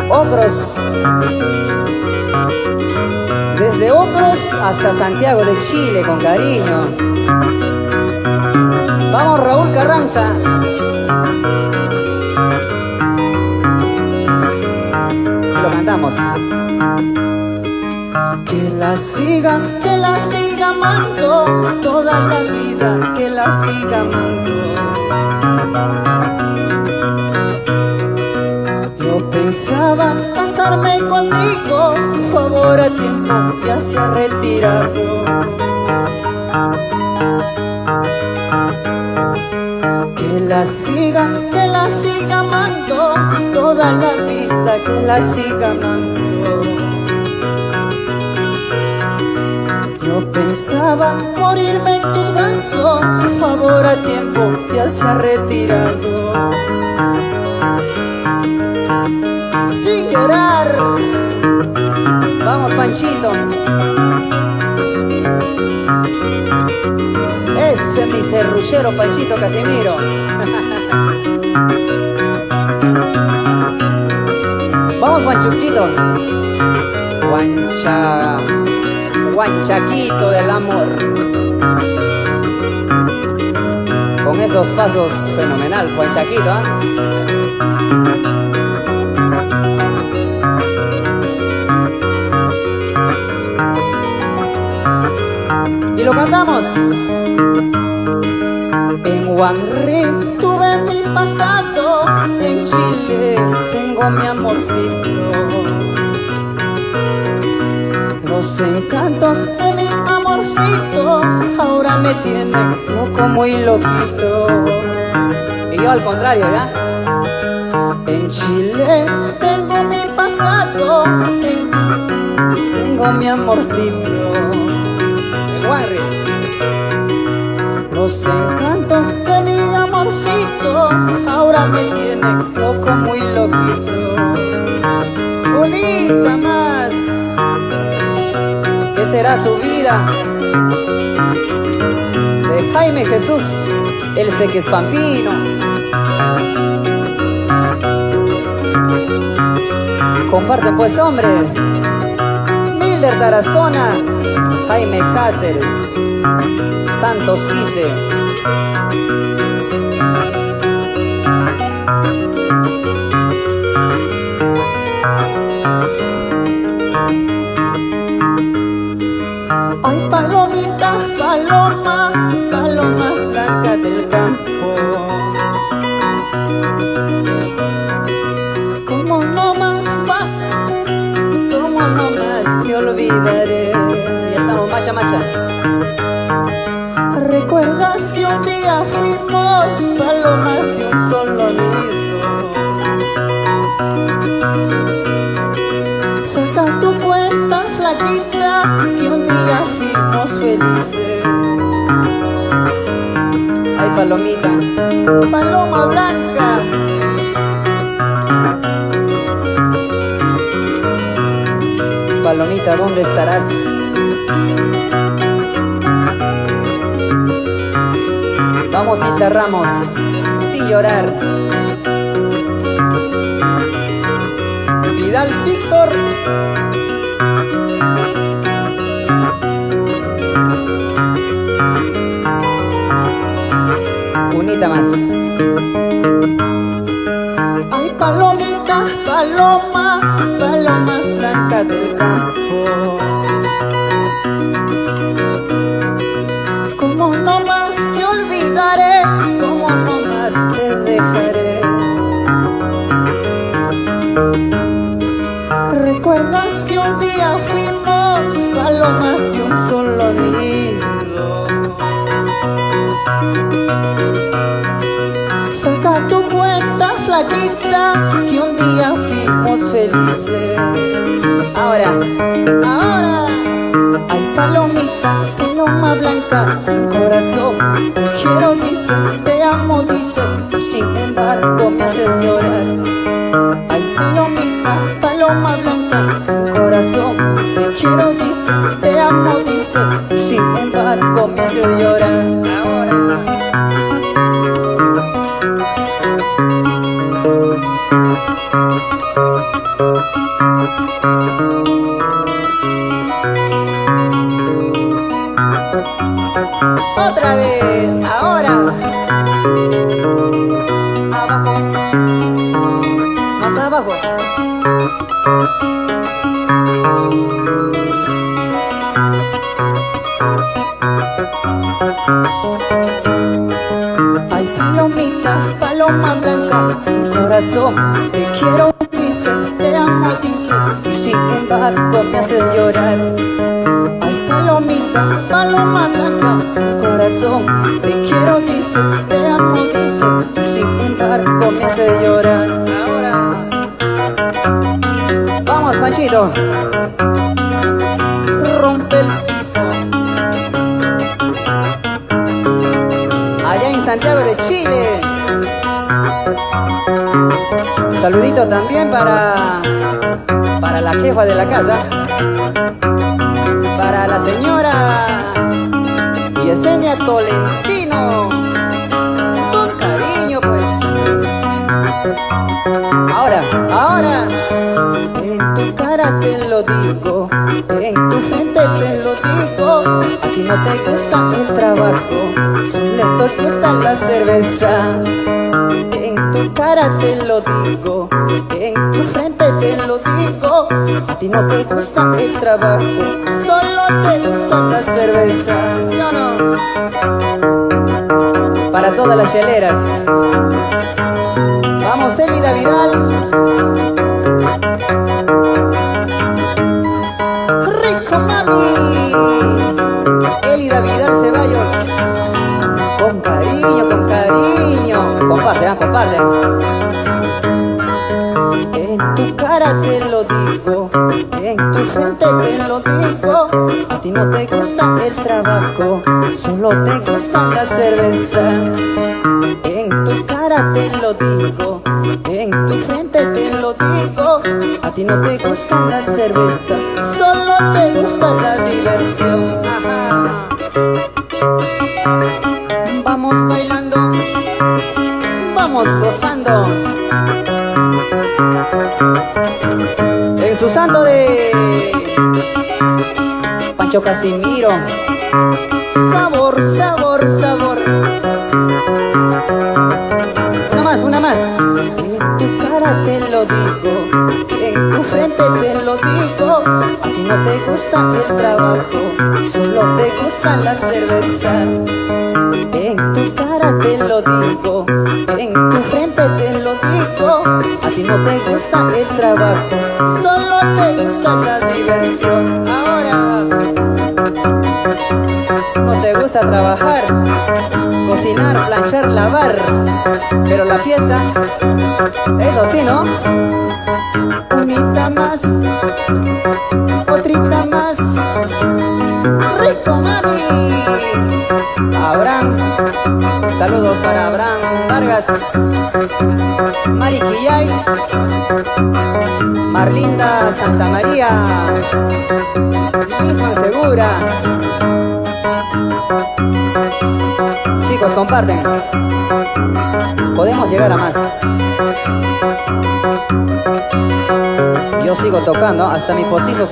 Ocros, desde Ocros hasta Santiago de Chile, con cariño. Vamos, Raúl Carranza. Y lo cantamos. Que la siga amando toda la vida, que la siga amando. Yo pensaba casarme contigo, favor a tiempo ya se ha retirado. Que la siga amando toda la vida, que la siga amando. Yo pensaba morirme en tus brazos, favor a tiempo ya se ha retirado. Sin llorar, vamos Panchito. Ese es mi serruchero Panchito Casimiro. Vamos Panchuquito. Guanchaquito del amor. Con esos pasos fenomenal, Guanchaquito, ¿ah? Y lo cantamos. En Huanri tuve mi pasado, en Chile tengo mi amorcito. Los encantos de mi amorcito ahora me tienen loco, muy loquito. Y yo al contrario, ¿ya? En Chile tengo mi pasado, tengo mi amorcito. En Huanri. Los encantos de mi amorcito ahora me tienen loco, muy loquito. Bonita más, ¿qué será su vida? De Jaime Jesús, el Sequespampino. Comparte pues, hombre. Milder Tarazona, Jaime Cáceres, Santos Quispe. Ay, palomita, paloma, paloma blanca del campo. Como no más vas, como no más te olvidaré. Ya estamos, macha, macha. ¿Recuerdas que un día fuimos palomas de un solo nido? Saca tu cuenta, flaquita, que un día fuimos felices. Ay, palomita, paloma blanca. Palomita, ¿dónde estarás? Vamos, Hilda Ramos, sin llorar. Vidal Víctor. Unita más. Ay, palomita, paloma, paloma blanca del campo. Como no más te olvidaré, como no más te dejaré. ¿Recuerdas que un día fuimos palomas de un solo nido? Saca tu cuenta, flaquita, que un día fuimos felices. Ahora, ay, palomita, paloma blanca sin corazón. Te quiero dices, te amo dices, sin embargo me haces llorar. Ay, palomita, paloma blanca sin corazón. Te quiero dices, te amo dices, sin embargo me haces llorar. Ahora. Otra vez, ahora. Abajo. Más abajo. Ay, palomita, paloma blanca, sin corazón, te quiero, dices, te amo, dices, y sin embargo me haces llorar. Ay, palomita, paloma blanca, sin corazón, te quiero, dices, te amo, dices, y sin embargo me haces llorar. Ahora, vamos, Panchito, rompe el piso. Allá en Santiago de Chile. Saludito también para la jefa de la casa, para la señora Yesenia Tolentino, con cariño pues. Ahora, en tu cara te lo digo, en tu frente te lo digo, a ti no te gusta el trabajo, solo te gusta la cerveza. En tu cara te lo digo, en tu frente te lo digo, a ti no te gusta el trabajo, solo te gusta la cerveza, ¿sí o no? Para todas las cheleras. Vamos, Elida Vidal. Rico mami. Elida Vidal Ceballos. Con cariño, con cariño. Comparte, comparte. En tu cara te lo digo, en tu frente te lo digo, a ti no te gusta el trabajo, solo te gusta la cerveza. En tu cara te lo digo, en tu frente te lo digo, a ti no te gusta la cerveza, solo te gusta la diversión. Ajá. Vamos bailando, vamos gozando. En su santo de Pancho Casimiro. Sabor, sabor, sabor. Una más. En tu cara te lo digo, en tu frente te lo digo, a ti no te gusta el trabajo, solo te gusta la cerveza. En tu cara te lo digo, en tu frente te lo digo, a ti no te gusta el trabajo, solo te gusta la diversión. Ahora, no te gusta trabajar, cocinar, planchar, lavar, pero la fiesta, eso sí, ¿no? Unita más, otrita más, rico mami. Abraham, saludos para Abraham Vargas, Mari Quillay, Marlinda Santa María, Lisman Segura. Chicos, comparten, podemos llegar a más. Yo sigo tocando hasta mi postizo.